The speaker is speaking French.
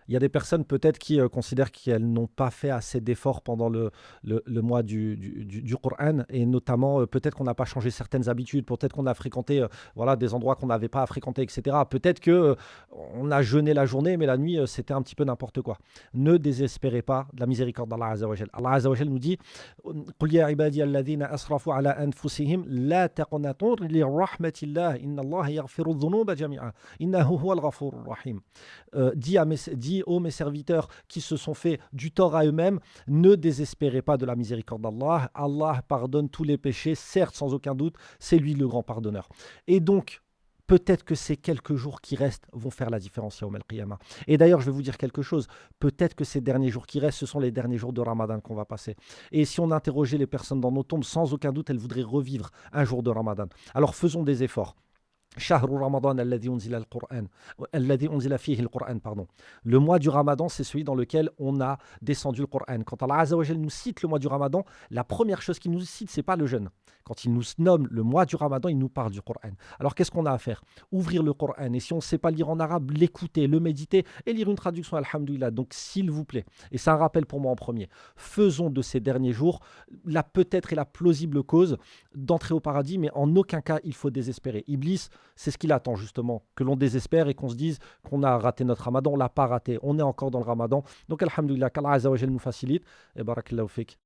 Il y a des personnes peut-être qui considèrent qu'elles n'ont pas fait assez d'efforts pendant le mois du Coran et notamment peut-être qu'on n'a pas changé certaines habitudes, peut-être qu'on a fréquenté voilà, des endroits qu'on n'avait pas à fréquenter, etc. Peut-être que on a jeûné la journée, mais la nuit c'était un petit peu n'importe quoi. Ne désespérez pas de la miséricorde d'Allah Azza wa Jal. Allah Azza wa Jal nous dit قل يا عبادي الذين أسرفوا على أنفسهم لا تقنطوا لرحمة الله إن الله يغفر الذنوب جميعا إنه هو الغفور الرحيم. Dis ô mes serviteurs qui se sont fait du tort à eux-mêmes, ne désespérez pas de la miséricorde d'Allah. Allah pardonne tous les péchés, certes, sans aucun doute, c'est lui le grand pardonneur. Et donc, peut-être que ces quelques jours qui restent vont faire la différence Yawm al-Qiyamah. Et d'ailleurs, je vais vous dire quelque chose. Peut-être que ces derniers jours qui restent, ce sont les derniers jours de Ramadan qu'on va passer. Et si on interrogeait les personnes dans nos tombes, sans aucun doute, elles voudraient revivre un jour de Ramadan. Alors faisons des efforts. شهر رمضان الذي أنزل القرآن الذي أنزل فيه القرآن pardon. Le mois du Ramadan, c'est celui dans lequel on a descendu le Coran. Quand Allah Azza wa Jal nous cite le mois du Ramadan, la première chose qu'il nous cite, c'est pas le jeûne. Quand il nous nomme le mois du Ramadan, il nous parle du Coran. Alors qu'est-ce qu'on a à faire? Ouvrir le Coran. Et si on ne sait pas lire en arabe, l'écouter, le méditer et lire une traduction, alhamdoulilah. Donc s'il vous plaît, et c'est un rappel pour moi en premier, faisons de ces derniers jours la peut-être et la plausible cause d'entrer au paradis, mais en aucun cas il faut désespérer. Iblis, c'est ce qu'il attend justement, que l'on désespère et qu'on se dise qu'on a raté notre ramadan. On l'a pas raté, on est encore dans le ramadan. Donc alhamdoulilah, qu'Allah Azza wa Jal nous facilite. Et barakallahu fik.